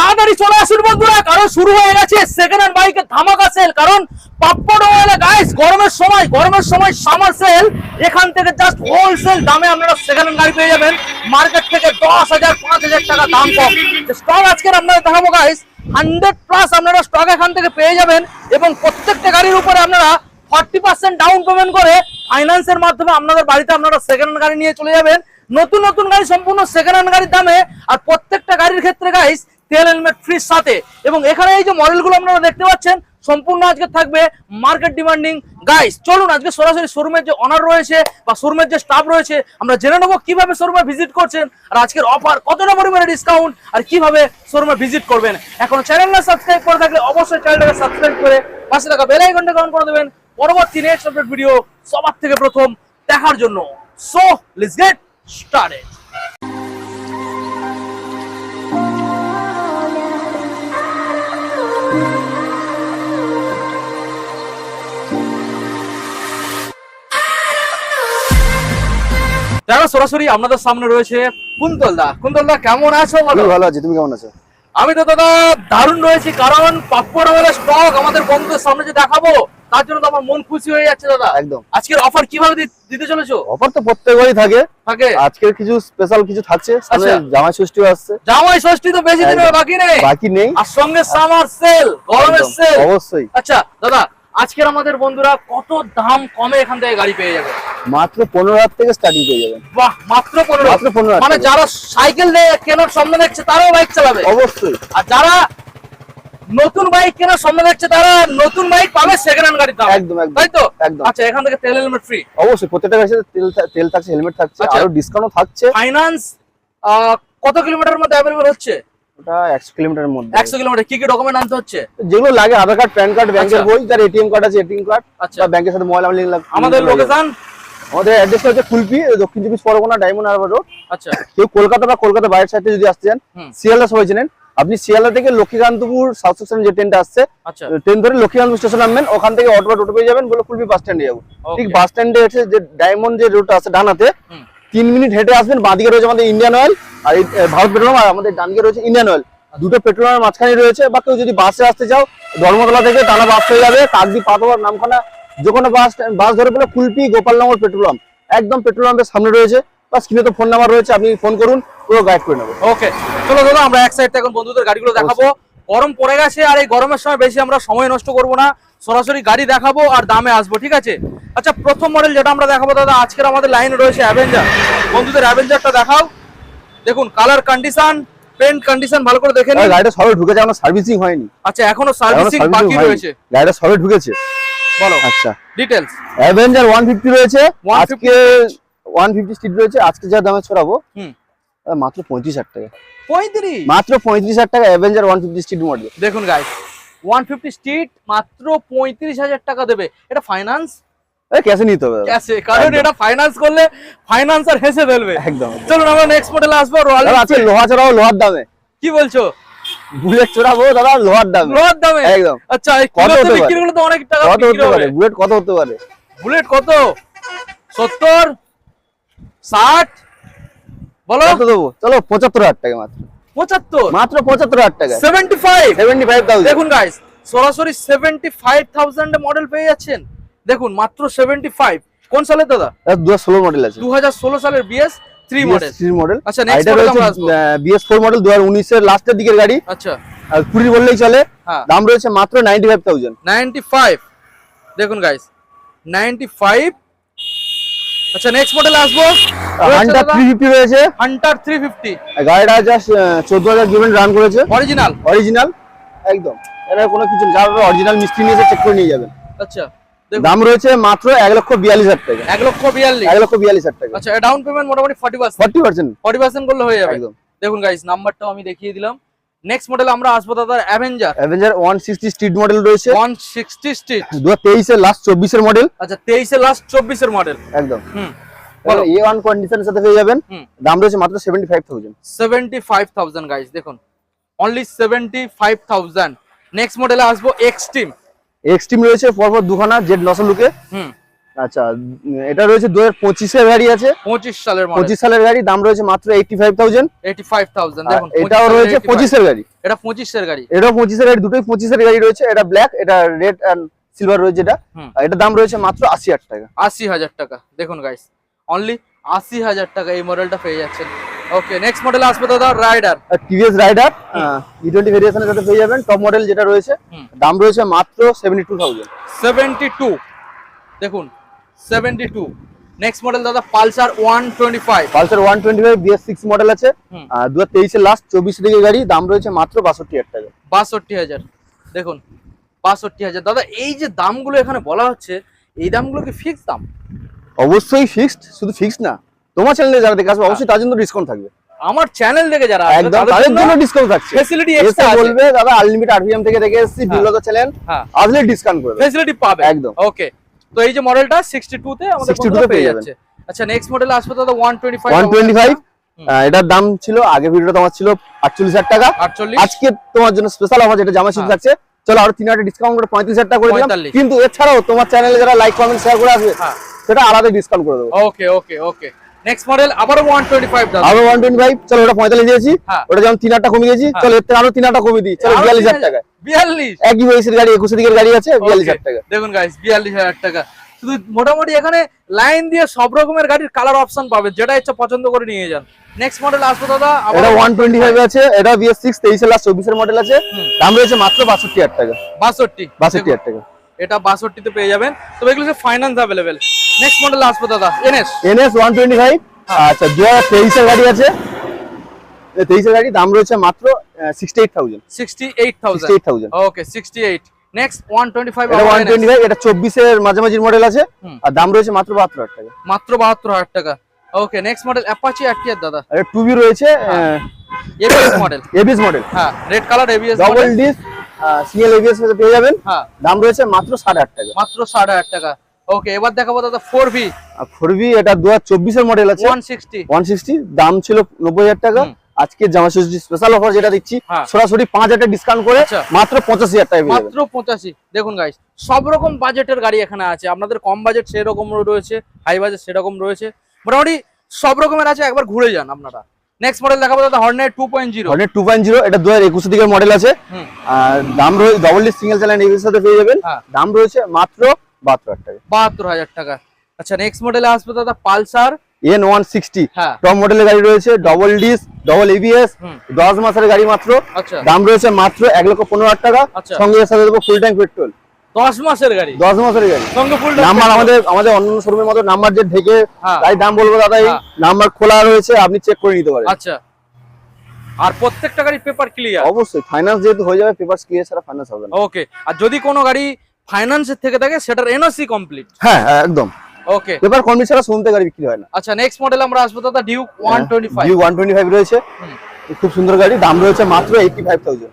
তাড়াতাড়ি চলে আসুন বন্ধুরা, কারণ শুরু হয়ে গেছে সেকেন্ড হ্যান্ড বাইকের ধামাকা সেল। কারণ পাপ্পড় ওয়ালা গাইস, গরমের সময় সামার সেল, এখান থেকে জাস্ট হোলসেল দামে আপনারা সেকেন্ড হ্যান্ড গাড়ি পেয়ে যাবেন। মার্কেট থেকে 10,000 5,000 টাকা দাম কম। স্টক আজকের আপনারা দেখাবো গাইস, 100+ আপনারা স্টক এখান থেকে পেয়ে যাবেন। এবং প্রত্যেকটা গাড়ির উপরে আপনারা 40% ডাউন পেমেন্ট করে ফাইন্যান্সের মাধ্যমে আপনাদের বাড়িতে আপনারা সেকেন্ড হ্যান্ড গাড়ি নিয়ে চলে যাবেন। নতুন গাড়ি সম্পূর্ণ সেকেন্ড হ্যান্ড গাড়ির দামে, আর প্রত্যেকটা গাড়ির ক্ষেত্রে গাইস তেল হেলমেট ফ্রির সাথে। এবং এখানে এই যে মডেলগুলো আপনারা দেখতে পাচ্ছেন সম্পূর্ণ আজকে থাকবে মার্কেট ডিমান্ডিং গাইস। চলুন আজকে সরাসরি শোরুমের যে অনার রয়েছে বা শোরুমের যে স্টাফ রয়েছে আমরা জেনে নেবো কিভাবে শোরুমে ভিজিট করছেন, আর আজকের অফার কতটা পরিমাণে ডিসকাউন্ট, আর কিভাবে শোরুমে ভিজিট করবেন। এখন চ্যানেলটা সাবস্ক্রাইব করে থাকলে অবশ্যই চ্যানেলটাকে সাবস্ক্রাইব করে পাশে থাকা বেল আইকনটা অন করে দেবেন পরবর্তী নেক্সট আপডেট ভিডিও সবার থেকে প্রথম দেখার জন্য। So let's get started. সরাসরি আপনাদের সামনে রয়েছে কুন্তলদা। কুন্তলদা কেমন আছো? ভালো আছি, তুমি কেমন আছো? আমি তো দাদা দারুণ রয়েছি, কারণ পাপ্পড় ওয়ালা স্টক আমাদের বন্ধুদের সামনে যে দেখাবো তার জন্য তো আমার মন খুশি হয়ে যাচ্ছে দাদা। একদম। আজকের অফার কিভাবে দিতে চলেছো? অফার তো প্রত্যেকবারই থাকে। আজকের কিছু স্পেশাল কিছু থাকছে, আচ্ছা। জামাই ষষ্ঠীও আসছে। জামাই ষষ্ঠী তো বেশি দিন বাকি নেই, আর সঙ্গে সামার সেল, গরমের সেল অবশ্যই। আচ্ছা দাদা, আজকের আমাদের বন্ধুরা কত দাম কমে এখান থেকে গাড়ি পেয়ে যাবে? মাত্র 15,000 থেকে স্টার্টিং পেয়ে যাবেন। বাহ, মাত্র 15,000। মানে যারা সাইকেল কেনার স্বপ্ন দেখছে তারাও বাইক চালাবে অবশ্যই, আর যারা নতুন বাইক কেনার স্বপ্ন দেখছে তারা নতুন বাইক পাবে সেকেন্ড হ্যান্ড গাড়ির দামে। একদম তাই তো? একদম। আচ্ছা, এখান থেকে তেল হেলমেট ফ্রি অবশ্যই, প্রত্যেকটা গাড়িতে তেল থাকছে, হেলমেট থাকছে, আরো ডিসকাউন্টও থাকছে। ফাইন্যান্স কত কিলোমিটারের মধ্যে अवेलेबल হচ্ছে? ওটা 100 কিলোমিটারের মধ্যে। 100 কিলোমিটার। কি কি ডকুমেন্ট আনতে হচ্ছে? যেগুলো লাগে আধার কার্ড, প্যান কার্ড, ব্যাংকের বই, তার এটিএম কার্ড আছে, এটিএম কার্ড, আচ্ছা, ব্যাংকের সাথে মোবাইল নাম্বার লিংক লাগবে। আমাদের লোকেশন, আমাদের অ্যাড্রেসটা হচ্ছে কুলপি, দক্ষিণ 24 পরগনা, ডায়মন্ড হারবার রোড। আচ্ছা, কেউ কলকাতা বা কলকাতা বাইরের সাইডে যদি আসতে চান, শিয়ালদা সবাই চেনেন, আপনি শিয়ালদা থেকে লক্ষ্মীকান্তপুর সাউথ সেকশন যে ট্রেনটা আসছে, আচ্ছা, ট্রেন ধরে লক্ষ্মীকান্তপুর স্টেশন নামবেন, ওখান থেকে টোটো পেয়ে যাবেন, বলে কুলপি বাস স্ট্যান্ডে যাবো। ঠিক বাস স্ট্যান্ডে এসে যে ডায়মন্ড যে রোডটা আছে ডানাতে 3 মিনিট হেঁটে আসবেন, বাঁদিকে রয়েছে আমাদের ইন্ডিয়ান অয়েল, আর ভারত পেট্রোলিয়াম, আর আমাদের ডানদিকে রয়েছে ইন্ডিয়ান অয়েল। দুটো পেট্রোলিয়ামের মাঝখানে রয়েছে। বা কেউ যদি বাসে আসতে চাও, ধর্মতলা থেকে টানা বাস হয়ে যাবে, কাকদ্বীপ, পাথর, নামখানা, যে কোনো বাস ধরে পেলে কুলপি গোপালনগর পেট্রোলিয়াম, একদম পেট্রোলিয়ামের সামনে রয়েছে। বা স্ক্রিনে তো ফোন নাম্বার রয়েছে, আপনি ফোন করুন, পুরো গাইড করে নেবো। ওকে, চলো দাদা আমরা এক সাইড থেকে এখন বন্ধুদের গাড়িগুলো দেখাবো। গরম পড়ে গেছে, আর এই গরমের সময় বেশি আমরা সময় নষ্ট করব না, সরাসরি গাড়ি দেখাবো আর দামে আসবো, ঠিক আছে? আচ্ছা, প্রথম মডেল যেটা আমরা দেখাবো দাদা, আজকের আমাদের লাইনে রয়েছে অ্যাভেঞ্জার। বন্ধুদের অ্যাভেঞ্জারটা দেখাও। দেখুন কালার কন্ডিশন, পেন্ট কন্ডিশন ভালো করে দেখে নিন। গাড়িটা সবে ঢুকেছে, এখনো সার্ভিসিং হয়নি। আচ্ছা, এখনো সার্ভিসিং বাকি রয়েছে। গাড়িটা সবে ঢুকেছে। বলো আচ্ছা, ডিটেইলস। অ্যাভেঞ্জার 150 রয়েছে, আজকে 150 স্ট্রিট রয়েছে। আজকে যা দামে ছড়াবো মাত্র 35,000 টাকা। 35? মাত্র 35,000 টাকা অ্যাভেঞ্জার 150 স্ট্রিট মডেল। দেখুন গাইস, 150 স্ট্রিট মাত্র 35,000 টাকা দেবে। এটা ফাইন্যান্স? ক্যাশে নিতে হবে। ক্যাশে, কারণ এটা ফাইন্যান্স করলে ফাইন্যান্সার হেসে ফেলবে। একদম। চলুন আমরা নেক্সট মডেলে আসবো। আছে লোহা চড়াবো, লোহার দামে। কি বলছো? বুলেট চড়াবো দাদা, লোহার দামে। লোহার দামে? একদম। আচ্ছা, এই কিলোতে বিক্রি করলে তো অনেক টাকা বিক্রি হবে। বুলেট কত হতে পারে? বুলেট কত? 70, 60 বলো। কত দেবো? চলো 75,000 টাকা মাত্র। 75? মাত্র 75,000 টাকা। 75,000। দেখুন গাইস, সরাসরি 75,000 এ মডেল পেয়ে যাচ্ছেন। দেখুন মাত্র 75। কোন সালের দাদা? 2016 মডেল আছে। 2016 সালের BS 3 মডেল। আচ্ছা, নেক্সট মডেল আমরা আসবো। BS 4 মডেল 2019 এর লাস্টের দিকের গাড়ি। আচ্ছা, আর 20 বললেই চলে। দাম রয়েছে মাত্র 95,000। 95। দেখুন গাইস, 95। আচ্ছা, নেক্সট মডেলে আসবো। হান্টার 350 রয়েছে। হান্টার 350 গাড়িটা জাস্ট 14,000 কিলোমিটার রান করেছে। অরিজিনাল একদম। এর কোনো কিছু না, যারা অরিজিনাল মিস্ত্রি নিয়ে চেক করে নিয়ে যাবেন। আচ্ছা, দাম রয়েছে মাত্র 1,42,000 টাকা। 1,42,000 টাকা। আচ্ছা, ডাউন পেমেন্ট মোটামুটি 40% করলে হয়ে যাবে। একদম। দেখুন গাইস, নাম্বারটাও আমি দেখিয়ে দিলাম। নেক্সট মডেল আমরা আসবো দাদা অ্যাভেঞ্জার 160 স্ট্রিট মডেল রয়েছে। 160 স্ট্রিট 2023 এর লাস্ট 24 এর মডেল। আচ্ছা, 23 এর লাস্ট 24 এর মডেল। একদম। বলো A1 কন্ডিশনের সাথে পেয়ে যাবেন। দাম রয়েছে মাত্র 75,000। 75,000 গাইস, দেখুন অনলি 75,000। নেক্সট মডেলে আসবো এক্সট্রিম রয়েছে পরপর দুখানা জেড 900 লুকে। আচ্ছা এটা রয়েছে 2025 এর গাড়ি আছে, 25 সালের মডেল, 25 সালের গাড়ি, দাম রয়েছে মাত্র 85,000। 85,000 দেখুন। এটাও রয়েছে 25 এর গাড়ি, এটা 25 এর গাড়ি, এটাও 25 এর গাড়ি, দুটোই 25 এর গাড়ি রয়েছে। এটা ব্ল্যাক, এটা রেড এন্ড সিলভার রয়েছে। এটা দাম রয়েছে মাত্র 80,000 টাকা। 80,000 টাকা দেখুন গাইস, অনলি 80,000 টাকা এই মডেলটা পেয়ে যাচ্ছেন। ওকে, নেক্সট মডেল আসবে দাদা রাইডার, টিভিএস রাইডার E20 ভেরিয়েশনের সাথে পেয়ে যাবেন। টপ মডেল যেটা রয়েছে, দাম রয়েছে মাত্র 72,000। 72 দেখুন 72। নেক্সট মডেল দাদা পালসার 125, পালসার 125 BS6 মডেল আছে, 2023 এর লাস্ট 24 দিকের গাড়ি, দাম রয়েছে মাত্র 62,000 টাকা। 62,000 দেখুন 62,000। দাদা এই যে দামগুলো এখানে বলা হচ্ছে, এই দামগুলো কি ফিক্স দাম? অবশ্যই ফিক্সড, শুধু ফিক্সড না, তোমার চ্যানেলে যারা দেখে আসবে অবশ্যই তার জন্য ডিসকাউন্ট থাকবে। আমার চ্যানেল থেকে যারা আসবে একদম তাদের জন্য ডিসকাউন্ট থাকছে, ফ্যাসিলিটি এসে এক্সট্রা আছে, বলবে দাদা আনলিমিটেড আরপিএম থেকে দেখে এসেছি, বিলগা চ্যানেল, আসলে ডিসকাউন্ট করে দেবে, ফ্যাসিলিটি পাবে একদম। ওকে, তো এই যে মডেলটা 62 তে আমাদের 62 বন্ধুরা পেয়ে পেয়ে যাবেন। যাচ্ছে। আচ্ছা নেক্সট মডেল আসবে দাদা 125, 125 এটার দাম ছিল আগে ভিডিওটা তোমার ছিল 48,000 টাকা। 48 আজকে তোমার জন্য স্পেশাল অফার যেটা জামা সিল থাকছে, চলো আরো 3,000 ডিসকাউন্ট করে 35,000 টাকা করে দিলাম। 45 কিন্তু এছাড়াও তোমার চ্যানেলে যারা লাইক কমেন্ট শেয়ার করে আসবে সেটা আলাদা ডিসকাউন্ট করে দেবো। ওকে ওকে ওকে, নেক্সট মডেল আবারো 125 দাদা, আরো 125, চলো ওটা 45 দিয়েছি, ওটা যেমন 3,000 টাকা কমিয়ে দিয়েছি, চলো এর থেকে আরো 3,000 টাকা কমিয়ে দিই, চলো 42,000 টাকা। 42 একই বয়সের গাড়ি, 21 দিকের গাড়ি আছে, 42,000 টাকা। দেখুন গাইস 42,000 টাকা। শুধু মোটামুটি এখানে লাইন দিয়ে সব রকমের গাড়ির কালার অপশন পাবেন, যেটা ইচ্ছা পছন্দ করে নিয়ে যান। নেক্সট মডেল আসবে দাদা এটা 125 আছে, এটা BS6 23 এর লাস্ট 24 এর মডেল আছে, দাম রয়েছে মাত্র 62,000 টাকা। 62,000 টাকা এটা 62 তে পেয়ে যাবেন। তো এগুলো ফাইন্যান্স अवेलेबल। নেক্সট মডেল আসবে দাদা NS 125, আচ্ছা 2023 এর গাড়ি আছে, 23 এর গাড়ি, দাম রয়েছে মাত্র 68,000। 68,000 ওকে 68। নেক্সট 125 এটা 125, এটা 24 এর মাঝামাঝি মডেল আছে, আর দাম রয়েছে মাত্র 72,000 টাকা। মাত্র 72,000 টাকা। ওকে, নেক্সট মডেল অ্যাপাচি RTR দাদা, এটা 2B রয়েছে, ABS মডেল, ABS মডেল, হ্যাঁ red colour ABS double dish single ABS এর পেয়ে যাবেন, হ্যাঁ দাম রয়েছে মাত্র 8,500 টাকা। মাত্র 8,500 টাকা। ওকে, এবার দেখাবো দাদা 4V, 4B এটা 2024 এর মডেল আছে, 160, দাম ছিল 90,000 টাকা। আজকে জামা ষষ্ঠী স্পেশাল অফার যেটা দিচ্ছি, সরাসরি 5,000 টাকা ডিসকাউন্ট করে মাত্র 85,000 টাকা পেয়ে যাবেন। মাত্র 85। দেখুন গাইস সব রকম বাজেটের গাড়ি এখানে আছে, আপনাদের কম বাজেট সেরকম রয়েছে, হাই বাজেট সেরকম রয়েছে, মোটামুটি সব রকমের আছে, একবার ঘুরে যান আপনারা। নেক্সট মডেল দেখাবো দাদা হর্নেট 2.0, হর্নেট 2.0 এটা 2021 দিকের মডেল আছে, আর দাম রয়েছে ডাবল ডিস সিঙ্গেল চ্যানেল এর সাথে পেয়ে যাবেন, দাম রয়েছে মাত্র 72,000 টাকা। 72,000 টাকা। আচ্ছা নেক্সট মডেলে আসবে দাদা পালসার N160, টপ মডেলের গাড়ি রয়েছে, ডবল ডিস ডবল ABS, 10 মাসের গাড়ি মাত্র, দাম রয়েছে মাত্র 1,15,000 টাকা। সঙ্গে এর সাথে দেবো ফুল ট্যাঙ্ক পেট্রোল। 10 মাসের গাড়ি, 10 মাসের গাড়ি সঙ্গে ফুল নাম্বার, আমাদের অন্যান্য শোরুমের মতো নাম্বার যে ঢেকে তাই দাম বলবো দাদা, এই নাম্বার খোলা রয়েছে, আপনি চেক করে নিতে পারেন। আচ্ছা, আর প্রত্যেকটা গাড়ি পেপার ক্লিয়ার? অবশ্যই, ফাইনান্স যেহেতু হয়ে যাবে, পেপার ক্লিয়ার ছাড়া ফাইনান্স হবে না। ওকে, আর যদি কোনো গাড়ি ফাইনান্সের থেকে থাকে সেটার NOC কমপ্লিট? হ্যাঁ একদম, ওকে, পেপার কমপ্লিট ছাড়া শুনতে গাড়ি বিক্রি হয় না। আচ্ছা নেক্সট মডেল আমরা আসবো দাদা ডিউক 125, ডিউক 125 রয়েছে, খুব সুন্দর গাড়ি, দাম রয়েছে মাত্র 85,000।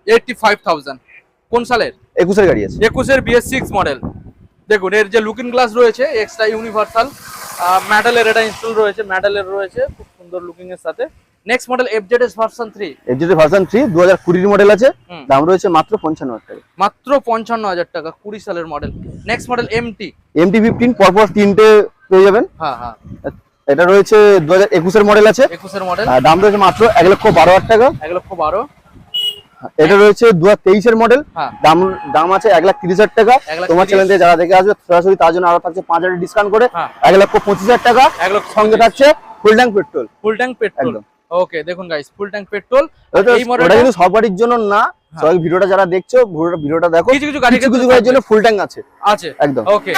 85,000 কোন সালের? 21 এর গাড়ি আছে, 21 এর BS6 মডেল। দেখুন এর যে লুকিং গ্লাস রয়েছে এক্সট্রা ইউনিভার্সাল, মেটালের এটা ইনস্টল রয়েছে, মেটালের রয়েছে, খুব সুন্দর লুকিং এর সাথে। Next model FZS version 3, FZS version 3 2020 model আছে, দাম রয়েছে মাত্র 55,000 টাকা। মাত্র 55,000 টাকা, 20 সালের মডেল। নেক্সট মডেল MT15, পরপর তিনটে পেয়ে যাবেন। হ্যাঁ হ্যাঁ, এটা রয়েছে 2021 এর মডেল আছে, 21 এর মডেল, দাম রয়েছে মাত্র 1,12,000 টাকা। 1,12,000। এটা রয়েছে 2023 এর মডেল, দাম আছে 1,30,000 টাকা। তোমার চ্যানেল থেকে যারা দেখে আসবে সরাসরি তার জন্য আরো থাকছে 5,000 ডিসকাউন্ট করে 1,25,000 টাকা। সঙ্গে থাকছে full tank petrol. Full tank petrol, okay দেখুন গাইস ফুল ট্যাঙ্ক পেট্রোল। এই মডেলটা কিন্তু সব গাড়ির জন্য না, সবাই ভিডিওটা যারা দেখছো ভিডিওটা দেখো, কিছু কিছু গাড়ির জন্য ফুল ট্যাঙ্ক আছে একদম। ওকে,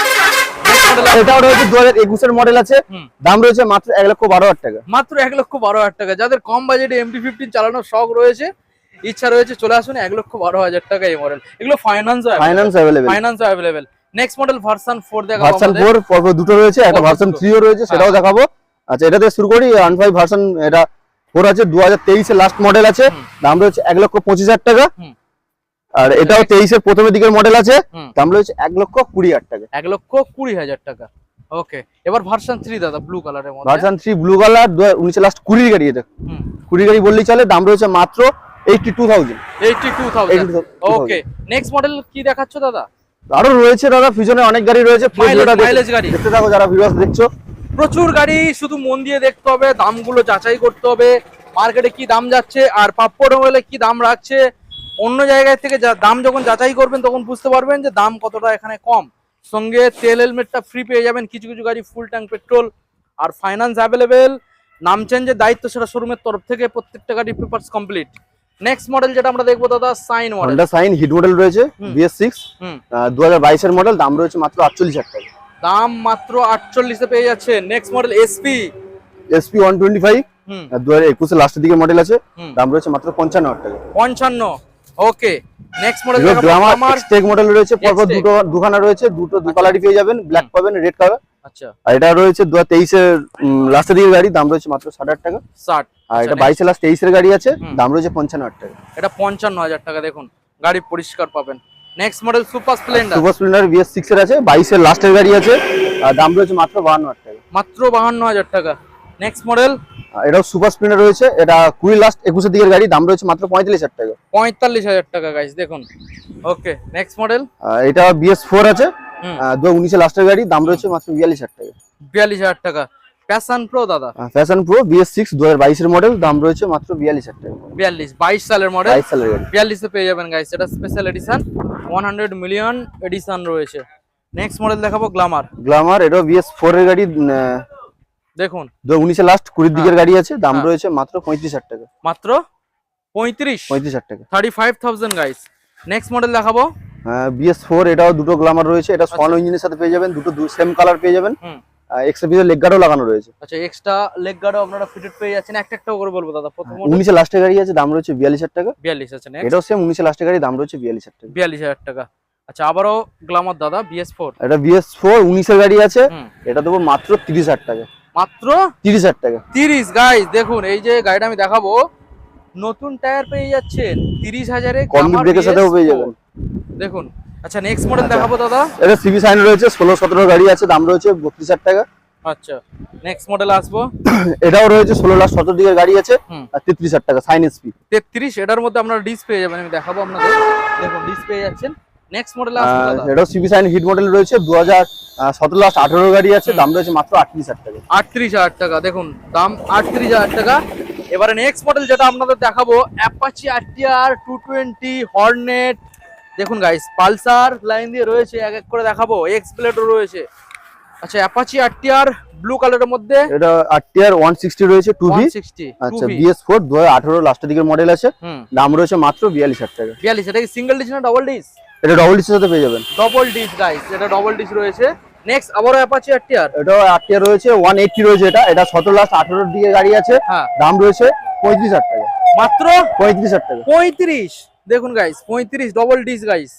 এটাও রয়েছে 2021 এর মডেল আছে, দাম রয়েছে মাত্র 1,12,000 টাকা। মাত্র 1,12,000 টাকা। যাদের কম বাজেটে MT15 চালানোর শখ রয়েছে, ইচ্ছা রয়েছে, চলে আসুন। 1,12,000 টাকা এই মডেল। এগুলো finance available. Next model version 4 দেখাবো। ভার্সন 4 পরপর দুটো রয়েছে, একটা ভার্সন 3 ও রয়েছে, সেটাও দেখাবো। আচ্ছা এটাতে শুরু করি, 15 ভার্সন এটা 4 আছে, 2023 এর লাস্ট মডেল আছে, দাম রয়েছে 1,25,000 টাকা। আর এটাও 23 এর প্রথমের দিকের মডেল আছে, দাম রয়েছে 1,20,000 টাকা। 1,20,000 টাকা। ওকে, এবার ভার্সন 3 দাদা ব্লু কালারের মধ্যে। ভার্সন 3 ব্লু কালার, 2019 এর লাস্ট 20 গাড়ি, এটা 20 গাড়ি বললেই চলে, দাম রয়েছে মাত্র 82,000। 82,000। ওকে, নেক্সট মডেল কি দেখাচ্ছ দাদা? আরো রয়েছে দাদা, পিছনে অনেক গাড়ি রয়েছে। মাইলেজ গাড়ি দেখতে থাকো যারা ভিউয়ার্স দেখছো। প্রচুর গাড়ি, শুধু মন দিয়ে দেখতে হবে, দামগুলো যাচাই করতে হবে, মার্কেটে কি দাম যাচ্ছে আর পাপ্পো অটোমোবাইলে কি দাম রাখছে। অন্য জায়গায় থেকে দাম যখন যাচাই করবেন তখন বুঝতে পারবেন যে দাম কতটা এখানে কম। সঙ্গে তেল হেলমেটটা ফ্রি পেয়ে যাবেন, কিছু কিছু গাড়ি ফুল ট্যাঙ্ক পেট্রোল, আর ফাইন্যান্স অ্যাভেলেবেল। নাম চেঞ্জের দায়িত্ব সেটা শোরুমের তরফ থেকে, প্রত্যেকটা গাড়ির পেপারস কমপ্লিট। নেক্সট মডেল যেটা আমরা দেখবো দাদা, Shine model. Honda Shine hit model রয়েছে BS6 2022 এর মডেল, দাম রয়েছে মাত্র 48,000 টাকা। দাম মাত্র 48 এ পেয়ে যাচ্ছে। নেক্সট মডেল SP 125 2021 এর লাস্টের দিকে মডেল আছে, দাম রয়েছে মাত্র 55,000 টাকা। 55। Okay, next model Glamour Xtec model রয়েছে, পরপর দুখানা রয়েছে, দু কালারই পেয়ে যাবেন, ব্ল্যাক পাবেন, রেড কালার। আচ্ছা, আর এটা রয়েছে 2023 এর লাস্টের দিকের গাড়ি, দাম রয়েছে মাত্র 60,000 টাকা। 60। আর এটা 22 এর লাস্ট 23 এর গাড়ি আছে, দাম রয়েছে 55,000 টাকা। এটা 55,000 টাকা। দেখুন গাড়ি পরিষ্কার পাবেন। Next model super Splendor. Super Splendor BS6 এর আছে, 22 এর লাস্টের গাড়ি আছে, আর দাম রয়েছে মাত্র 52,000 টাকা। মাত্র 52,000 টাকা। নেক্সট মডেল, এটাও সুপার স্প্লেন্ডার রয়েছে, এটা 20 লাস্ট 21 এর দিকের গাড়ি, দাম রয়েছে মাত্র 45,000 টাকা। 45,000 টাকা গাইস, দেখুন। ওকে, নেক্সট মডেল, এটা BS4 আছে, 2019 এর লাস্টের গাড়ি, দাম রয়েছে মাত্র 42,000 টাকা। 42,000 টাকা। প্যাশন প্রো দাদা, প্যাশন প্রো BS6 2022 এর মডেল, দাম রয়েছে মাত্র 42,000 টাকা। 22 সালের মডেল, 22 সালের গাড়ি, 42 এ পেয়ে যাবেন গাইস। এটা স্পেশাল এডিশন, 100 মিলিয়ন এডিশন রয়েছে। নেক্সট মডেল দেখাবো, গ্ল্যামার। এটাও BS4 এর গাড়ি, দেখুন 2019 এর লাস্ট 20 দিকের গাড়ি আছে, দাম রয়েছে মাত্র 35,000 টাকা। মাত্র 35,000 টাকা, 35,000 গাইস। নেক্সট মডেল দেখাবো, BS4, এটাও দুটো গ্ল্যামার রয়েছে, এটা সন ইঞ্জিনের সাথে পেয়ে যাবেন, দুটো সেম কালার পেয়ে যাবেন। এক্সট্রা পিছনে লেগ গার্ডও লাগানো রয়েছে। আচ্ছা, এক্সট্রা লেগ গার্ডও আপনারা ফিটেড পেয়ে যাচ্ছেন। একটা করে বলবো দাদা। প্রথম 19 এর লাস্টের গাড়ি আছে, দাম রয়েছে 42,000 টাকা। 42 আছে। এটাও সেম 19 এর লাস্টের গাড়ি, দাম রয়েছে 42,000 টাকা। 42,000 টাকা। আচ্ছা, আবারও গ্ল্যামার দাদা, BS4। এটা BS4 19 এর গাড়ি আছে, এটা দেবো মাত্র 30,000 টাকা। মাত্র 30,000 টাকা। 30 গাইস। দেখুন এই যে গাড়িটা আমি দেখাবো, নতুন টায়ার পেয়ে যাচ্ছেন 30,000 এ, কমপ্লিট ব্রেকের সাথেও পেয়ে যাবেন। দেখুন। আচ্ছা, নেক্সট মডেল দেখাবো দাদা। এটা সিবি সাইন রয়েছে, 16-17 গাড়ি আছে, দাম রয়েছে 32,000 টাকা। আচ্ছা, নেক্সট মডেল আসবো, এটাও রয়েছে 16 লাখ 17 দিকের গাড়ি আছে, আর 33,000 টাকা সাইন SP 33। এটার মধ্যে আপনারা ডিস পেয়ে যাবেন, আমি দেখাবো আপনাদের। দেখুন ডিস পেয়ে যাচ্ছেন। নেক্সট মডেল আসবো দাদা। এটাও সিবি সাইন হিট মডেল রয়েছে, 2017 লাস্ট 18 গাড়ি আছে, দাম রয়েছে মাত্র 38,000 টাকা। 38,000 টাকা। দেখুন দাম 38,000 টাকা। এবারে নেক্সট মডেল যেটা আপনাদের দেখাবো, অ্যাপাচি RTR 220 হর্নেট। দেখুন গাইস, পালসার লাইন দিয়ে রয়েছে, এক এক করে দেখাবো। এক্স প্লেটও রয়েছে। আচ্ছা, অ্যাপাচি RTR ব্লু কালারের মধ্যে, এটা RTR 160 রয়েছে 2V। 160। আচ্ছা, BS4 2018 লাস্টের দিকের মডেল আছে, দাম রয়েছে মাত্র 42,000 টাকা। 42। এটা কি সিঙ্গেল ডিস না ডাবল ডিস? এটা ডবল ডিসের সাথে পেয়ে যাবেন। ডবল ডিস গাইস, এটা ডবল ডিস রয়েছে। নেক্সট আবারও অ্যাপাচি RTR। এটা RTR রয়েছে 180 রয়েছে, এটা 17 লাস্ট 18 দিকে গাড়ি আছে, দাম রয়েছে 35,000 টাকা। মাত্র 35,000 টাকা। 35। দেখুন guys, 35 double disc guys.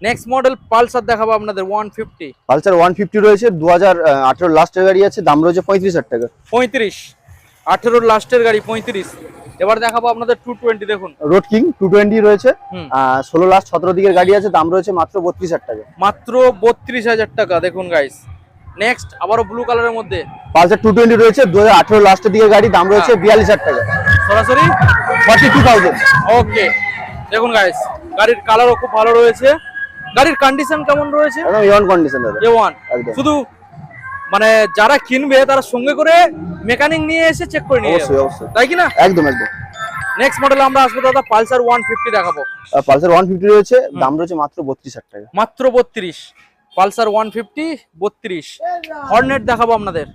Next model Pulsar দেখাবো আপনাদের, 150। পালসার 150 রয়েছে, 2018 লাস্টের গাড়ি আছে, দাম রয়েছে 35,000 টাকা। 35। 18 লাস্টের গাড়ি 35। এবার দেখাবো আপনাদের 220। দেখুন রোড কিং 220 রয়েছে, 16 লাস্ট 17 দিকের গাড়ি আছে, দাম রয়েছে মাত্র 32,000 টাকা। মাত্র 32,000 টাকা। দেখুন গাইস। নেক্সট আবারও ব্লু কালারের মধ্যে পালসার 220 রয়েছে, 2018 লাস্টের দিকের গাড়ি, দাম রয়েছে 42,000 টাকা। সরাসরি 42,000। ওকে, দেখুন গাইস, গাড়ির কালারও খুব ভালো রয়েছে। গাড়ির কন্ডিশন কেমন রয়েছে? একদম A1 কন্ডিশন দাদা। A1। শুধু মানে যারা কিনবে তারা সঙ্গে করে মেকানিক নিয়ে এসে চেক করে নিয়ে যাবে, অবশ্যই, তাই কি না? একদম একদম। নেক্সট মডেল আমরা আসবো দাদা, পালসার 150 দেখাবো। পালসার 150 রয়েছে, দাম রয়েছে মাত্র 32,000 টাকা। মাত্র 32। পালসার 150 32। হর্নেট দেখাবো আপনাদের।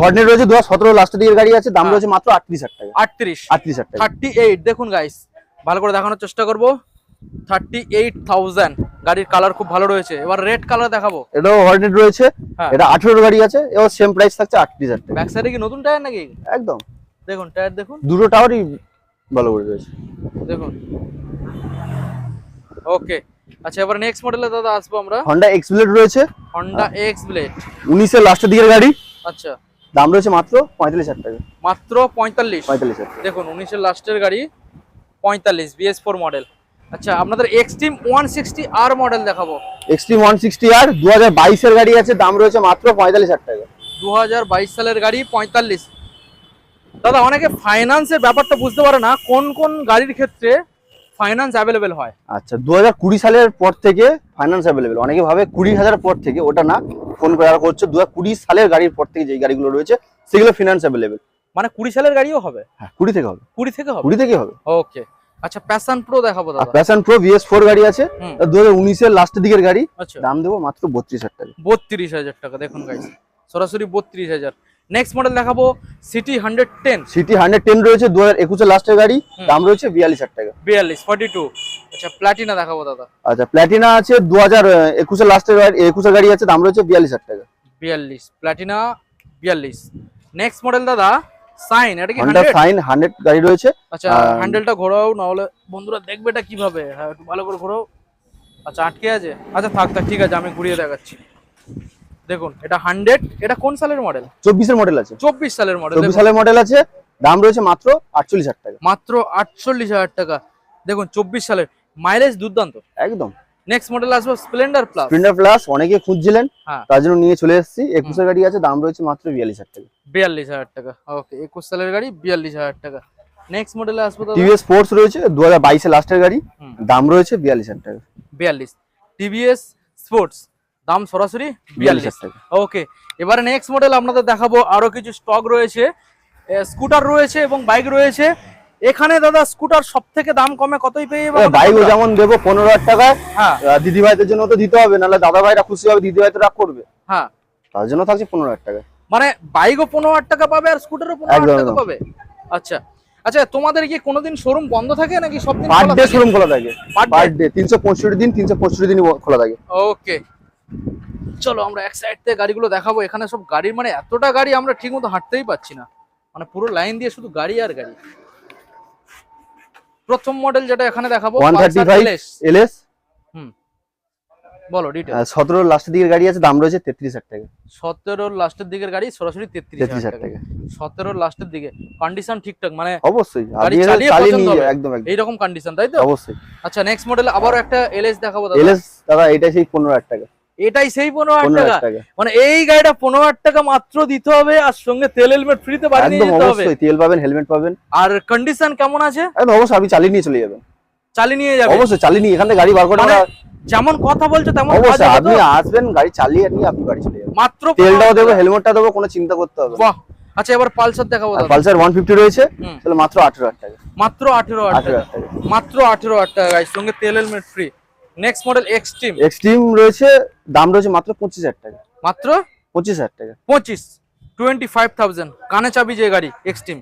হর্নেট রয়েছে 2017 লাস্টের দিকের গাড়ি আছে, দাম রয়েছে মাত্র 38,000 টাকা। 38,000 টাকা। 38। দেখুন গাইস, ভালো করে দেখানোর চেষ্টা করব। 38,000। গাড়ির কালার খুব ভালো রয়েছে। এবার রেড কালার দেখাবো। এটাও হর্নেট রয়েছে, এটা 18 গাড়ি আছে, এও সেম প্রাইস থাকছে 38,000 টাকা। ব্যাক সাইডে কি নতুন টায়ার নাকি? একদম। দেখুন টায়ার, দেখুন দুটো টাওয়ারই ভালো করে রয়েছে। দেখুন। ওকে, আচ্ছা এবার নেক্সট মডেলে দাদা আসবো আমরা। Honda X-Blade রয়েছে, Honda X-Blade 19 এর লাস্টের দিকের গাড়ি। আচ্ছা, দাম রয়েছে মাত্র 45,000 টাকা। মাত্র 45,000। দেখুন 19 এর লাস্টের গাড়ি, 45, BS4 মডেল। আচ্ছা, আপনাদের এক্সট্রিম 160R মডেল দেখাবো। এক্সট্রিম 160R 2022 এর গাড়ি আছে, দাম রয়েছে মাত্র 45,000 টাকা। 2022 সালের গাড়ি 45। দাদা অনেকে ফাইন্যান্সের ব্যাপারটা বুঝতে পারে না, কোন কোন গাড়ির ক্ষেত্রে ফাইন্যান্স অ্যাভেলেবেল হয়? আচ্ছা, 2020 সালের পর থেকে ফাইন্যান্স অ্যাভেলেবেল। অনেকে ভাবে 20,000 পর থেকে, ওটা না, ফোন করে আর করছে 2020 সালের গাড়ির পর থেকে যে গাড়িগুলো রয়েছে সেগুলো ফিনান্স অ্যাভেলেবেল। মানে 20 সালের গাড়িও হবে? হ্যাঁ 20 থেকে হবে। 20 থেকে হবে? 20 থেকে হবে। ওকে। আচ্ছা প্যাশন প্রো দেখাবো আর দাদা। প্যাশন প্রো VS4 গাড়ি আছে, 2019 এর লাস্টের দিকের গাড়ি। আচ্ছা দাম দেবো মাত্র 32,000 টাকা। 32,000 টাকা। দেখুন গাইস, সরাসরি 32,000। নেক্সট মডেল দেখাবো সিটি 110। সিটি 110 রয়েছে 2021 এর লাস্টের গাড়ি, দাম রয়েছে 42,000 টাকা। 42। আচ্ছা প্লাটিনা দেখাবো দাদা। আচ্ছা প্ল্যাটিনা আছে 2021 এর লাস্টের গাড়ি, 21 এর গাড়ি আছে, দাম রয়েছে 42,000 টাকা। 42 প্লাটিনা 42। নেক্সট মডেল দাদা সাইন, এটা কি হন্ডা 100? সাইন 100 গাড়ি রয়েছে। আচ্ছা হ্যান্ডেলটা ঘোরাও, না হলে বন্ধুরা দেখবে এটা কিভাবে। হ্যাঁ একটু ভালো করে ঘোরাও। আচ্ছা আটকে আছে। আচ্ছা থাক ঠিক আছে, আমি ঘুরিয়ে দেখাচ্ছি। দেখুন এটা 100। এটা কোন সালের মডেল? 24 এর মডেল আছে। 24 সালের মডেল। 24 সালের মডেল আছে, দাম রয়েছে মাত্র 48,000 টাকা। মাত্র 48,000 টাকা। দেখুন 24 সালের, মাইলেজ দুর্দান্ত একদম। নেক্সট মডেল আসবে স্প্লেন্ডার প্লাস। স্প্লেন্ডার প্লাস অনেকে খুঁজছিলেন, হ্যাঁ তার জন্য নিয়ে চলে এসেছি। 21 এর গাড়ি আছে, দাম রয়েছে মাত্র 42,000 টাকা। 42,000 টাকা। ওকে 21 সালের গাড়ি 42,000 টাকা। নেক্সট মডেলে আসবে দাদা টিভিএস স্পোর্টস রয়েছে 2022 এর লাস্টের গাড়ি, দাম রয়েছে 42,000 টাকা। 42। টিভিএস স্পোর্টস, দাম সরাসরি 42 টাকা। ওকে। এবারে নেক্সট মডেল আপনাদের দেখাবো, আরো কিছু স্টক রয়েছে, স্কুটার রয়েছে এবং বাইক রয়েছে। এখানে দাদা স্কুটার সব থেকে দাম কমে কতই পেয়ে যাবে? বাইকও যেমন দেবো 15,000 টাকা, হ্যাঁ দিদি ভাইদের জন্য তো দিতে হবে, নাহলে দাদা ভাইরা খুশি হবে, দিদি ভাই তো রাগ করবে। হ্যাঁ তার জন্য থাকছে 15,000 টাকা। মানে বাইকও 15,000 টাকা পাবে আর স্কুটারও 15,000 একদম, টাকা একদম। পাবে। আচ্ছা আচ্ছা, তোমাদের কি কোনোদিন শোরুম বন্ধ থাকে নাকি সব দিন পার খোলা ডে থাকে? শোরুম খোলা থাকে, Per day? পার ডে 365 দিন, 365 দিনই খোলা থাকে। ওকে চলো আমরা এক সাইড থেকে গাড়িগুলো দেখাবো। এখানে সব গাড়ির মানে এতটা গাড়ি আমরা ঠিক মতো হাঁটতেই পাচ্ছি না, মানে পুরো লাইন দিয়ে শুধু গাড়ি আর গাড়ি। প্রথম মডেল যেটা এখানে দেখাবো 135 LS, বলো ডিটেইল। 17 লাস্টের দিকের গাড়ি আছে, দাম রয়েছে 33,000 টাকা। 17 লাস্টের দিকের গাড়ি সরাসরি 33,000 টাকা। টাকা 17 লাস্টের দিকে কন্ডিশন ঠিকঠাক, মানে অবশ্যই গাড়ি আপনি চালিয়ে চালিয়ে পছন্দ নিয়ে হবে। একদম একদম এইরকম কন্ডিশন তাই তো? অবশ্যই। আচ্ছা নেক্সট মডেল আবার একটা এলএস দেখাবো দাদা। LS দাদা এটা সেই 15,000 টাকা। এটাই সেই 15,000 টাকা। 15,000 টাকা মানে এই গাড়িটা 15,000 টাকা মাত্র দিতে হবে, আর সঙ্গে তেল হেলমেট ফ্রিতে বাড়ি নিয়ে একদম যেতে হবে। অবশ্যই, তেল পাবেন, হেলমেট পাবেন। আর কন্ডিশন কেমন আছে? একদম অবশ্যই, আপনি চালিয়ে নিয়ে চলে যাবেন। চালিয়ে নিয়ে যাবে অবশ্যই চালিয়ে নিয়ে এখান থেকে গাড়ি বার করে মানে আমরা যেমন কথা বলছো তেমন কাজ অবশ্যই হবে তো? আপনি আসবেন, গাড়ি চালিয়ে নিয়ে আপনি বাড়ি চলে যাবেন। মাত্র তেলটাও 15,000 দেবো, টাকা। হেলমেটটা দেবো, কোনো চিন্তা করতে হবে না। বাহ। আচ্ছা এবার পালসার দেখাবো আর দাদা। পালসার 150 রয়েছে, হুম। তাহলে মাত্র 18,000 টাকা। মাত্র 18,000 টাকা। 18,000 টাকা। মাত্র 18,000 টাকা গাইস, সঙ্গে তেল helmet free. Next model Xtreme. Xtreme রয়েছে, দাম রয়েছে মাত্র 25,000 টাকা। মাত্র 25,000 টাকা। 25,000 কানে চাবি যে গাড়ি এক্সট্রিম।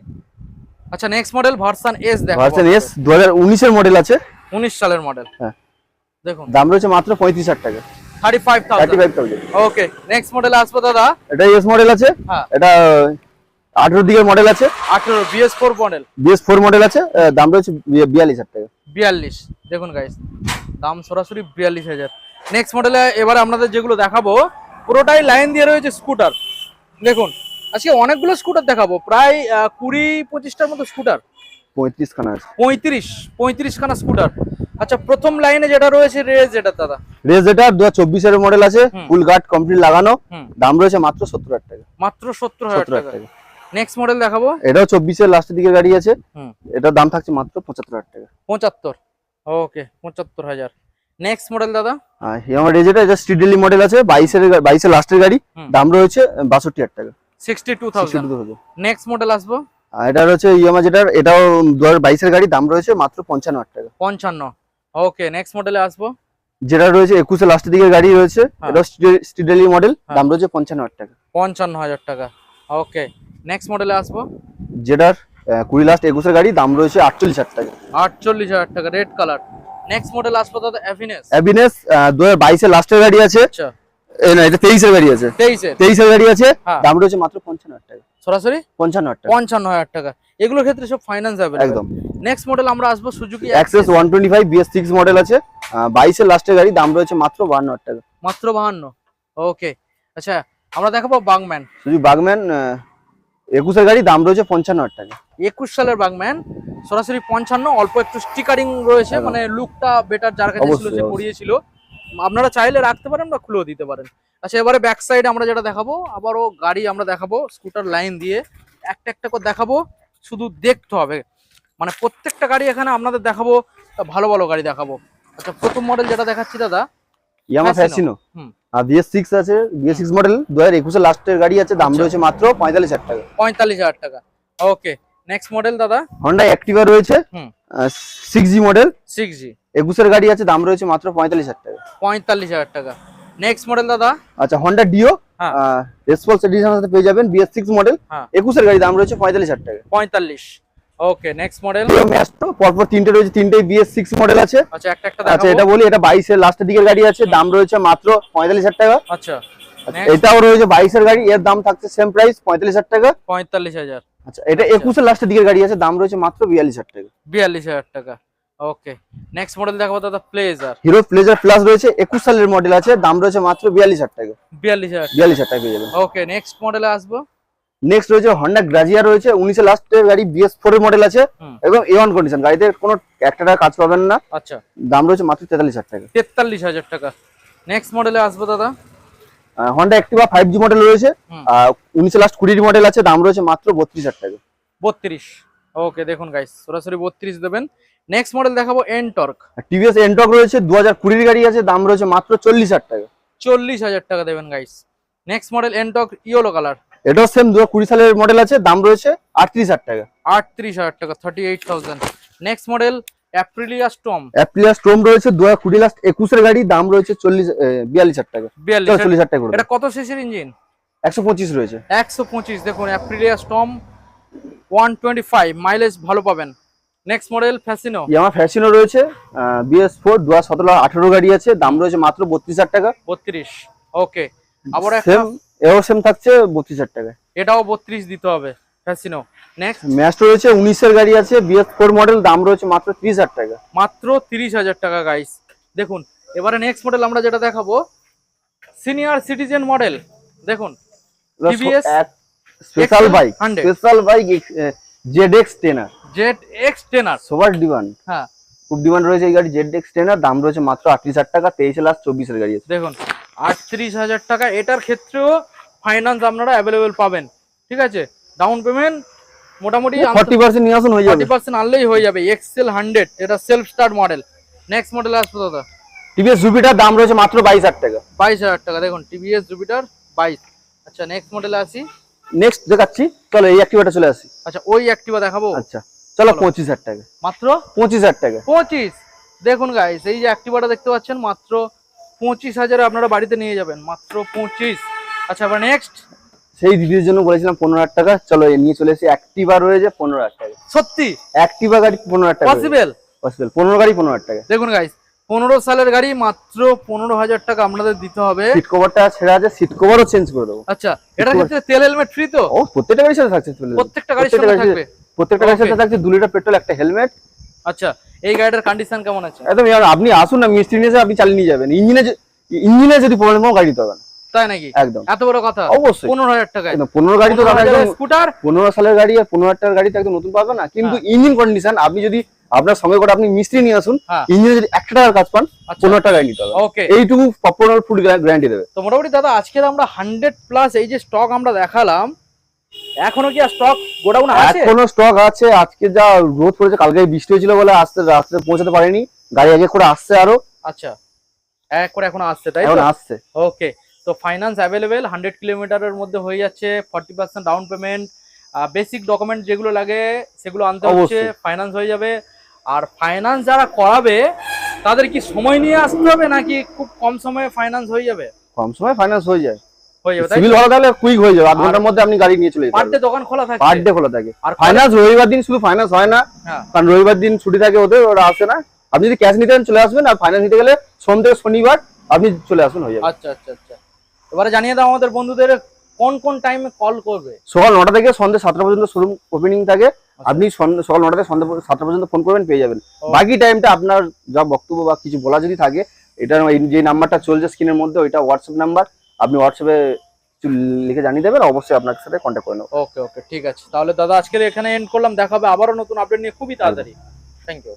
আচ্ছা নেক্সট মডেল ভার্সন এস দেখাবো। ভার্সন এস 2019 এর মডেল আছে, 19 সালের মডেল। হ্যাঁ। দেখুন দাম রয়েছে মাত্র 35,000 টাকা। 35,000। 35,000। ওকে নেক্সট মডেল আসবে দাদা। এটা এস মডেল আছে, হ্যাঁ এটা 18 দিকের মডেল আছে, 18 BS4 মডেল। BS4 মডেল আছে, দাম রয়েছে 42,000 টাকা। 42। দেখুন গাইস দাম সরাসরি 42,000। নেক্সট মডেলে এবারে আপনাদের যেগুলো দেখাবো পুরোটাই লাইন দিয়ে রয়েছে স্কুটার। দেখুন আজকে অনেকগুলো স্কুটার দেখাবো, প্রায় 20-25টার মতো স্কুটার। 35 খানা আছে। 35 খানা স্কুটার। আচ্ছা প্রথম লাইনে যেটা রয়েছে রেস, যেটা দাদা রেস এটা 2024 এর মডেল আছে, হুম। ফুল গার্ড কমপ্লিট লাগানো, হুম। দাম রয়েছে মাত্র 70,000 টাকা। মাত্র 70,000 70,000 টাকা। টাকা। নেক্সট মডেল দেখাবো। এটাও 24 এর লাস্টের দিকে গাড়ি আছে, হুম। এটার দাম থাকছে মাত্র 75,000 টাকা। 75। ওকে 75,000। নেক্সট মডেল দাদা। আমার এটা স্টিডেলি মডেল আছে, 22 এর লাস্টের গাড়ি, হুম। দাম রয়েছে 62,000 টাকা। 62,000। 62,000। নেক্সট মডেল আসবো আর এটা রয়েছে ইয়ামা, যেটা এটাও 2022 এর গাড়ি, দাম রয়েছে মাত্র 55,000 টাকা। 55। ওকে নেক্সট মডেলে আসবো। যেটা রয়েছে 21 এর লাস্টের দিকে গাড়ি রয়েছে, হ্যাঁ। এটা স্টিডেলি মডেল, হ্যাঁ। দাম রয়েছে 55,000 টাকা। 55,000 টাকা। ওকে নেক্সট মডেলে আসবো। যেটার 20 লাস্ট 21 এর গাড়ি, দাম রয়েছে 48,000 টাকা। 48,000 টাকা রেড কালার। নেক্সট মডেল আসবো দাদা অ্যাভিনেস। অ্যাভিনেস 2022 এর লাস্টের গাড়ি আছে, আচ্ছা না এটা 23 এর গাড়ি আছে, 23 এর গাড়ি আছে, হ্যাঁ। দাম রয়েছে মাত্র 55,000 টাকা। সরাসরি 55,000 টাকা 55,000 টাকা। এগুলোর ক্ষেত্রে সব ফাইন্যান্স হবে একদম। নেক্সট মডেল আমরা আসবো সুজুকি অ্যাক্সেস 125 BS6 মডেল আছে, 22 এর লাস্টের গাড়ি, দাম রয়েছে মাত্র 52,000 টাকা। মাত্র 52। ওকে আচ্ছা আমরা দেখাবো বাগম্যান। শুধু বাগম্যান 21 এর গাড়ি, দাম রয়েছে 55,000 টাকা। 21 সালের বাগম্যান সরাসরি 55। অল্প একটু স্টিকারিং রয়েছে, একদম। মানে লুকটা বেটার, যার কাছে ছিল অবশ্যই, সে অবশ্যই। পরিয়েছিল। আপনারা চাইলে রাখতে পারেন বা খুলেও দিতে পারেন। আচ্ছা এবারে ব্যাক সাইডে আমরা যেটা দেখাবো, আবারও গাড়ি আমরা দেখাবো স্কুটার লাইন দিয়ে একটা একটা করে দেখাবো, শুধু দেখতে হবে। মানে প্রত্যেকটা গাড়ি এখানে আপনাদের দেখাবো, ভালো ভালো গাড়ি দেখাবো। আচ্ছা প্রথম মডেল যেটা দেখাচ্ছি দাদা, ইয়ামা ফ্যাসিনো হুম। আর BS6 আছে, BS6 মডেল 2021 এর লাস্টের গাড়ি আছে, দাম রয়েছে মাত্র 45,000 টাকা। 45,000 টাকা। ওকে, নেক্সট মডেল দাদা। Honda Activa রয়েছে, হুম। 6G মডেল, 6G 21 এর গাড়ি আছে, দাম রয়েছে মাত্র 45,000 টাকা। 45,000 টাকা। নেক্সট মডেল দাদা। আচ্ছা, Honda Dio হ্যাঁ। রেসপন্স এডিশনের সাথে পেয়ে যাবেন, BS6 মডেল, হ্যাঁ। 21 এর গাড়ি, দাম রয়েছে 45,000 টাকা। 45। ওকে, নেক্সট মডেল। ম্যাস্টো পরপর তিনটে রয়েছে, তিনটেই BS6 মডেল আছে। আচ্ছা, একটা আচ্ছা, দেখাবো। এটা বলি, এটা 22 এর লাস্টের দিকের গাড়ি আছে, দাম রয়েছে মাত্র 45,000 টাকা। আচ্ছা, এটাও রয়েছে 22 এর গাড়ি, এর দাম থাকছে সেম প্রাইস 45,000 টাকা। 45,000। আচ্ছা, এটা 21 এর লাস্টের দিকের গাড়ি আছে, দাম রয়েছে মাত্র 42,000 টাকা। 42,000 টাকা। ওকে, নেক্সট মডেল দেখাবো দাদা, প্লেজার। হিরো প্লেজার প্লাস রয়েছে, 21 সালের মডেল আছে, দাম রয়েছে মাত্র 42,000 টাকা। 42,000 টাকা পেয়ে যাবেন। ওকে, নেক্সট মডেলে আসবো। নেক্সট রয়েছে Honda Grazia রয়েছে, 19 এর লাস্টের গাড়ি, BS4 এর মডেল আছে হুম। এবং A1 কন্ডিশন, গাড়িতে কোনো একটা টাকা কাজ পাবেন না, আচ্ছা, দাম রয়েছে মাত্র 43,000 টাকা। 43,000 টাকা। নেক্সট মডেলে আসবো দাদা। Honda Activa 5G মডেল রয়েছে, হুম। 19 এর লাস্ট 20 মডেল আছে, দাম রয়েছে মাত্র 32,000 টাকা। 32। ওকে, দেখুন গাইস, সরাসরি 32 দেবেন। নেক্সট মডেল দেখাবো এনটর্ক। TVS Ntorq রয়েছে, 2020 এর গাড়ি আছে, দাম রয়েছে মাত্র 40,000 টাকা। 40,000 টাকা দেবেন guys. Next model NTorq yellow colour. এটাও সেম 2020 সালের মডেল আছে, দাম রয়েছে 38,000 টাকা। 38,000 টাকা, 38,000। Next model Aprilia Storm. Aprilia Storm রয়েছে, 2020 লাস্ট 21 এর গাড়ি, দাম রয়েছে 42,000 টাকা। 40,000 টাকা করে। এটা কত সিসির ইঞ্জিন? 125 রয়েছে। 125। দেখুন, অ্যাপ্রিলিয়া স্টর্ম 125, মাইলেজ ভালো পাবেন। Next model Fascino. Yamaha Fascino রয়েছে, BS4 2017-18 গাড়ি আছে, দাম রয়েছে মাত্র 32,000 টাকা। 32। ওকে, আবার একটা সেম এও সেম থাকছে 32,000 টাকা। এটাও 32 দিতে হবে ফ্যাসিনো। নেক্সট ম্যাস্টো রয়েছে, 19 এর গাড়ি আছে, BS4 মডেল, দাম রয়েছে মাত্র 30,000 টাকা। মাত্র 30,000 টাকা গাইস। দেখুন, এবারে নেক্সট মডেল আমরা যেটা দেখাবো, সিনিয়র সিটিজেন মডেল। দেখুন, TVS special bike, 100 special bike ZX Tenor, ZX Tenor। সবার ডিমান্ড, হ্যাঁ, খুব ডিমান্ড রয়েছে এই গাড়ি ZX Tenor, দাম রয়েছে মাত্র 38,000 টাকা। 23 লাস্ট 24 এর গাড়ি আছে। দেখুন 38,000 টাকা। এটার ক্ষেত্রেও ফাইন্যান্স আপনারা অ্যাভেলেবেল পাবেন, ঠিক আছে। ডাউন পেমেন্ট মোটামুটি 40% নিয়ে আসুন, হয়ে যাবে। 40% আনলেই হয়ে যাবে। এক্সেল 100, এটা self start model. Next model আসবো দাদা। TVS Jupiter, দাম রয়েছে মাত্র 22,000 টাকা। 22,000 টাকা। দেখুন, টিভিএস জুপিটার 22। আচ্ছা, নেক্সট মডেলে আসি। নেক্সট দেখাচ্ছি, চলো এই অ্যাক্টিভাটা চলে আসি। আচ্ছা, ওই অ্যাক্টিভা দেখাবো। আচ্ছা, চলো 25,000 টাকা। মাত্র 25,000 টাকা। 25। দেখুন গাইস, এই যে অ্যাক্টিভাটা দেখতে পাচ্ছেন, মাত্র 25,000 আপনারা বাড়িতে নিয়ে যাবেন, মাত্র 25। আচ্ছা, আবার নেক্সট। সেই দিদির জন্য বলেছিলাম 15,000 টাকা, চলো এই নিয়ে চলে এসেছি। অ্যাক্টিভা রয়েছে 15,000 টাকা। সত্যি অ্যাক্টিভা গাড়ি 15,000 টাকা পসিবল? পসিবল, 15 গাড়ি 15,000 টাকা। দেখুন গাইস, 15 সালের গাড়ি, মাত্র 15,000 টাকা আপনাদের দিতে হবে। সিট কভারটা ছেড়ে আছে, সিট কভারও চেঞ্জ করে দেবো। আচ্ছা, এটার ক্ষেত্রে তেল হেলমেট ফ্রি তো? ও, প্রত্যেকটা গাড়ির সাথে থাকছে। প্রত্যেকটা গাড়ির সাথে থাকবে? প্রত্যেকটা গাড়ির সাথে থাকছে 2 লিটার পেট্রোল, একটা হেলমেট। আচ্ছা, এই গাড়িটার কন্ডিশন কেমন আছে? একদম, আপনি আসুন না, মিস্ত্রি নিয়ে এসে আপনি চালিয়ে নিয়ে যাবেন। ইঞ্জিনে যদি প্রবলেম হয়, গাড়ি দিতে হবে না। তাই নাকি? একদম, এত বড় কথা? অবশ্যই। 15,000 টাকায় 15 গাড়ি তো স্কুটার। 15 সালের গাড়ি আর 15,000 টাকার গাড়ি তো একদম নতুন পাবে না, কিন্তু ইঞ্জিন কন্ডিশন আপনি যদি আপনার সঙ্গে করে আপনি মিস্ত্রি নিয়ে আসুন, হ্যাঁ। ইঞ্জিনে যদি 1 টাকার কাজ পান, আচ্ছা। 15 টাকায় নিতে হবে। ওকে, এইটুকু পপুলার ফুড গ্যারান্টি দেবে। তো মোটামুটি দাদা, আজকের আমরা 100+ এই যে স্টক আমরা দেখালাম, এখনো কি আর স্টক গোডাউনে আছে? এখনো স্টক আছে। আজকে যা রোদ পড়েছে, কালকে বৃষ্টি হয়েছিল বলে রাস্তাতে পৌঁছাতে পারেনি, গাড়ি আগে করে আসছে আরো। আচ্ছা, এক করে এখনো আসছে, তাই এখন তো? আসছে। ওকে, তো ফাইন্যান্স অ্যাভেলেবেল, 100 কিলোমিটারের মধ্যে হয়ে যাচ্ছে। 40% ডাউন পেমেন্ট, বেসিক ডকুমেন্ট যেগুলো লাগে সেগুলো আনতে হচ্ছে, অবশ্যই। ফাইন্যান্স হয়ে যাবে। আর ফাইন্যান্স যারা করাবে তাদের কি সময় নিয়ে আসতে হবে, নাকি খুব কম সময়ে ফাইন্যান্স হয়ে যাবে? কম সময় ফাইন্যান্স হয়ে যায়, হয়ে যাবে, তাই সিভিল ভালো থাকলে কুইক হয়ে যাবে। 8 ঘন্টার মধ্যে আপনি গাড়ি নিয়ে চলে যেতে পার ডে পারবেন। দোকান খোলা থাকে? পার ডে খোলা থাকে। আর ফাইন্যান্স রবিবার দিন শুধু ফাইন্যান্স হয় না, হ্যাঁ, কারণ রবিবার দিন ছুটি থাকে ওদের, ওরা আসে না। আপনি যদি ক্যাশ নিতে চান চলে আসবেন, আর ফাইন্যান্স নিতে গেলে সোম থেকে শনিবার আপনি চলে আসুন, হয়ে যাবে। আচ্ছা আচ্ছা আচ্ছা। এবারে জানিয়ে দাও আমাদের বন্ধুদের কোন কোন টাইমে কল করবে। সকাল 9টা থেকে সন্ধ্যে 7টা পর্যন্ত শোরুম ওপেনিং থাকে। আপনি সকাল 9টা থেকে সন্ধ্যে 7টা পর্যন্ত ফোন করবেন, পেয়ে যাবেন। বাকি টাইমটা আপনার যা বক্তব্য বা কিছু বলা যদি থাকে, এটা যে নাম্বারটা চলছে স্ক্রিনের মধ্যে, ওইটা হোয়াটসঅ্যাপ নাম্বার, আপনি হোয়াটসঅ্যাপে লিখে জানিয়ে দেবেন, অবশ্যই আপনার সাথে কন্ট্যাক্ট করে নেব। ওকে ওকে, ঠিক আছে। তাহলে দাদা আজকের এখানে এন্ড করলাম, দেখা হবে আবারও নতুন আপডেট নিয়ে খুবই তাড়াতাড়ি। Thank you.